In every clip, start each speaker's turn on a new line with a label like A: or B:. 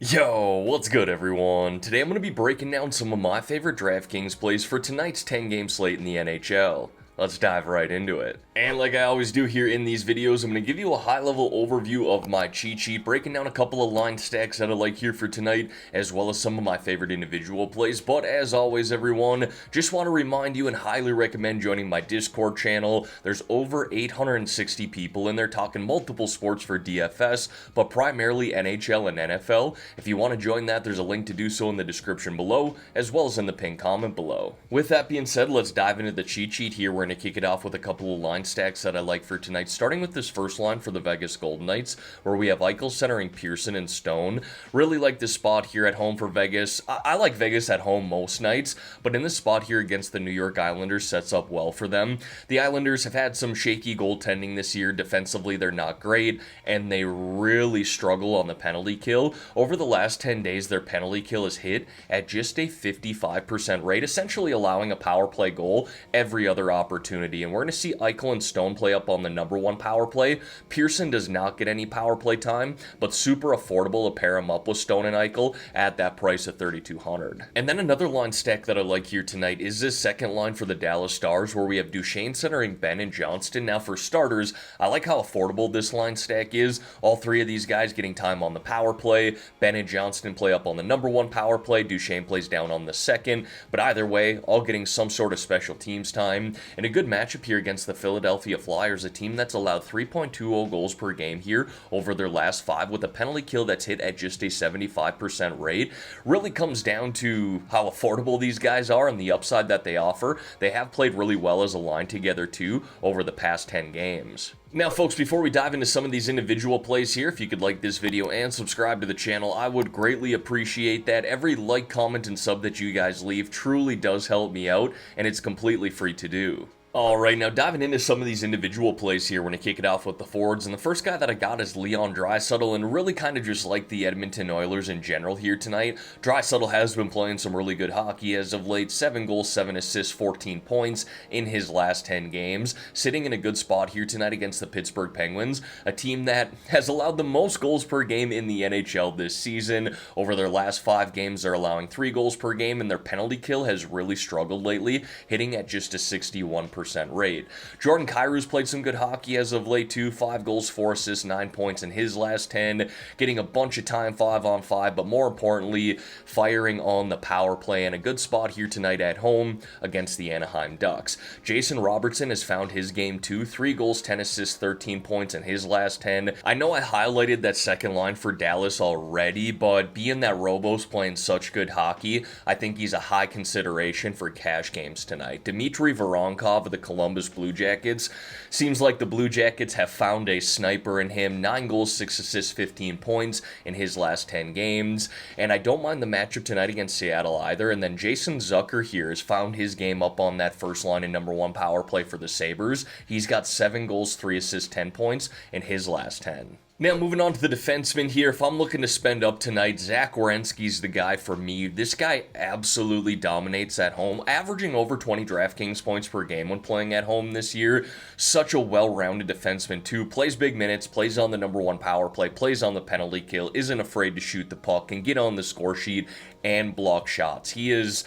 A: Yo, what's good everyone? Today I'm going to be breaking down some of my favorite DraftKings plays for tonight's 10-game slate in the NHL. Let's dive right into it. And like I always do here in these videos, I'm going to give you a high-level overview of my cheat sheet, breaking down a couple of line stacks that I like here for tonight, as well as some of my favorite individual plays. But as always, everyone, just want to remind you and highly recommend joining my Discord channel. There's over 860 people in there talking multiple sports for DFS, but primarily NHL and NFL. If you want to join that, there's a link to do so in the description below, as well as in the pinned comment below. With that being said, let's dive into the cheat sheet here. We're going to kick it off with a couple of line stacks that I like for tonight, starting with this first line for the Vegas Golden Knights, where we have Eichel centering Pearson and Stone. Really like this spot here at home for Vegas. I like Vegas at home most nights, but in this spot here against the New York Islanders sets up well for them. The Islanders have had some shaky goaltending this year. Defensively, they're not great, and they really struggle on the penalty kill. Over the last 10 days, their penalty kill is hit at just a 55% rate, essentially allowing a power play goal every other opportunity. And we're going to see Eichel and Stone play up on the #1 power play. Pearson does not get any power play time, but super affordable to pair him up with Stone and Eichel at that price of $3,200. And then another line stack that I like here tonight is this second line for the Dallas Stars, where we have Duchesne centering Benn and Johnston. Now for starters, I like how affordable this line stack is. All three of these guys getting time on the power play. Benn and Johnston play up on the #1 power play. Duchesne plays down on the second. But either way, all getting some sort of special teams time. And a good matchup here against the Philadelphia Flyers, a team that's allowed 3.20 goals per game here over their last 5, with a penalty kill that's hit at just a 75% rate. Really comes down to how affordable these guys are and the upside that they offer. They have played really well as a line together too over the past 10 games. Now folks, before we dive into some of these individual plays here, if you could like this video and subscribe to the channel, I would greatly appreciate that. Every like, comment, and sub that you guys leave truly does help me out, and it's completely free to do. Alright, now diving into some of these individual plays here, we're going to kick it off with the forwards, and the first guy that I got is Leon Draisaitl, and really kind of just like the Edmonton Oilers in general here tonight. Draisaitl has been playing some really good hockey as of late, 7 goals, 7 assists, 14 points in his last 10 games, sitting in a good spot here tonight against the Pittsburgh Penguins, a team that has allowed the most goals per game in the NHL this season. Over their last 5 games, they're allowing 3 goals per game, and their penalty kill has really struggled lately, hitting at just a 61% rate. Jordan Kyrou's played some good hockey as of late too, 5 goals, 4 assists, 9 points in his last 10, getting a bunch of time 5-on-5, but more importantly, firing on the power play, and a good spot here tonight at home against the Anaheim Ducks. Jason Robertson has found his game too, 3 goals, 10 assists, 13 points in his last 10. I know I highlighted that second line for Dallas already, but being that Robo's playing such good hockey, I think he's a high consideration for cash games tonight. Dmitry Voronkov of the Columbus Blue Jackets. Seems like the Blue Jackets have found a sniper in him. 9 goals, 6 assists, 15 points in his last 10 games. And I don't mind the matchup tonight against Seattle either. And then Jason Zucker here has found his game up on that first line and #1 power play for the Sabres. He's got 7 goals, 3 assists, 10 points in his last 10. Now, moving on to the defensemen here, if I'm looking to spend up tonight, Zach Werenski's the guy for me. This guy absolutely dominates at home, averaging over 20 DraftKings points per game when playing at home this year. Such a well-rounded defenseman, too. Plays big minutes, plays on the #1 power play, plays on the penalty kill, isn't afraid to shoot the puck, can get on the score sheet and block shots. He is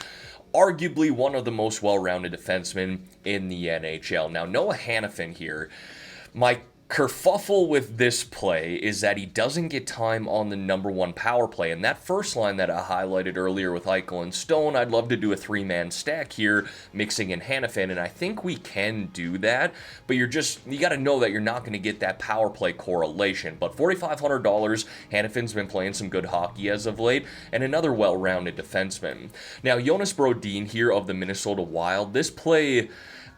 A: arguably one of the most well-rounded defensemen in the NHL. Now, Noah Hanifin here, my kerfuffle with this play is that he doesn't get time on the #1 power play. And that first line that I highlighted earlier with Eichel and Stone, I'd love to do a 3-man stack here, mixing in Hanifin, and I think we can do that. But you got to know that you're not going to get that power play correlation. But $4,500, Hanifin's been playing some good hockey as of late, and another well-rounded defenseman. Now, Jonas Brodin here of the Minnesota Wild, this play,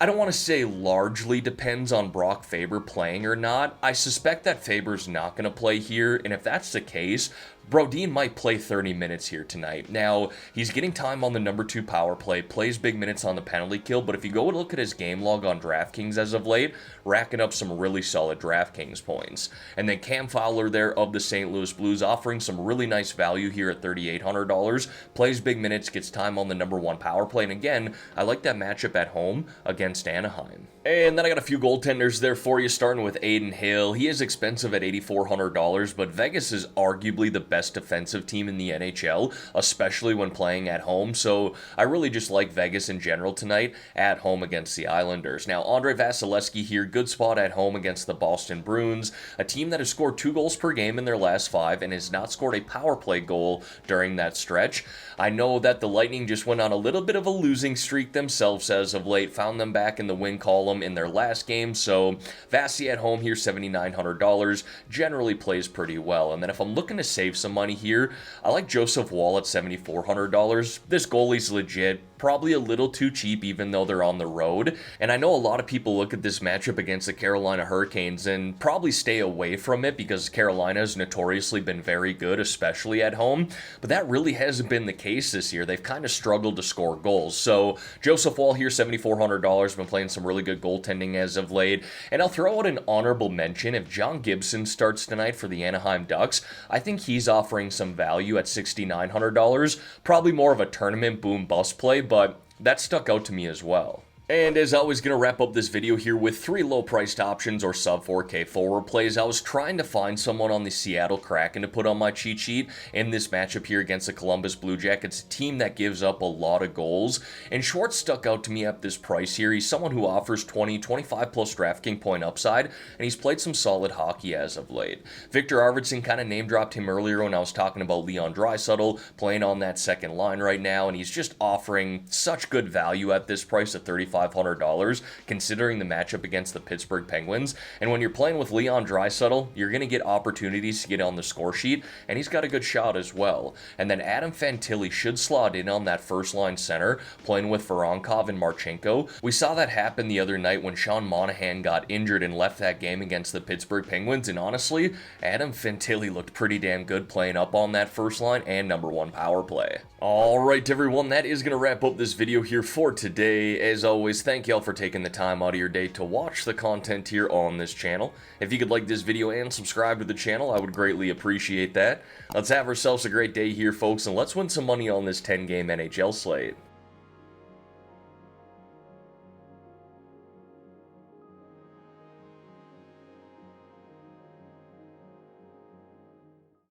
A: I don't want to say largely depends on Brock Faber playing or not. I suspect that Faber's not going to play here, and if that's the case, Brodin might play 30 minutes here tonight. Now, he's getting time on the #2 power play, plays big minutes on the penalty kill, but if you go and look at his game log on DraftKings as of late, racking up some really solid DraftKings points. And then Cam Fowler there of the St. Louis Blues offering some really nice value here at $3,800, plays big minutes, gets time on the #1 power play, and again, I like that matchup at home against Anaheim. And then I got a few goaltenders there for you, starting with Aiden Hill. He is expensive at $8,400, but Vegas is arguably the best defensive team in the NHL, especially when playing at home. So I really just like Vegas in general tonight at home against the Islanders. Now, Andrei Vasilevskiy here, good spot at home against the Boston Bruins, a team that has scored 2 goals per game in their last 5 and has not scored a power play goal during that stretch. I know that the Lightning just went on a little bit of a losing streak themselves as of late, found them back in the win column in their last game, so Vasi at home here, $7,900, generally plays pretty well. And then if I'm looking to save some money here, I like Joseph Woll at $7,400. This goalie's legit, probably a little too cheap even though they're on the road, and I know a lot of people look at this matchup against the Carolina Hurricanes and probably stay away from it because Carolina has notoriously been very good, especially at home, but that really hasn't been the case this year. They've kind of struggled to score goals. So Joseph Woll here, $7,400, been playing some really good goaltending as of late, and I'll throw out an honorable mention. If John Gibson starts tonight for the Anaheim Ducks, I think he's offering some value at $6,900, probably more of a tournament boom bust play, but that stuck out to me as well. And as always, going to wrap up this video here with 3 low-priced options or sub-4K forward plays. I was trying to find someone on the Seattle Kraken to put on my cheat sheet in this matchup here against the Columbus Blue Jackets, a team that gives up a lot of goals. And Schwartz stuck out to me at this price here. He's someone who offers 20, 25 plus DraftKings point upside, and he's played some solid hockey as of late. Victor Arvidsson kind of name-dropped him earlier when I was talking about Leon Draisaitl playing on that second line right now, and he's just offering such good value at this price at $3,500, considering the matchup against the Pittsburgh Penguins. And when you're playing with Leon Draisaitl, you're going to get opportunities to get on the score sheet, and he's got a good shot as well. And then Adam Fantilli should slot in on that first line center, playing with Voronkov and Marchenko. We saw that happen the other night when Sean Monahan got injured and left that game against the Pittsburgh Penguins, and honestly, Adam Fantilli looked pretty damn good playing up on that first line and number 1 power play. Alright everyone, that is going to wrap up this video here for today. As always, thank y'all for taking the time out of your day to watch the content here on this channel. If you could like this video and subscribe to the channel, I would greatly appreciate that. Let's have ourselves a great day here, folks, and let's win some money on this 10-game NHL slate.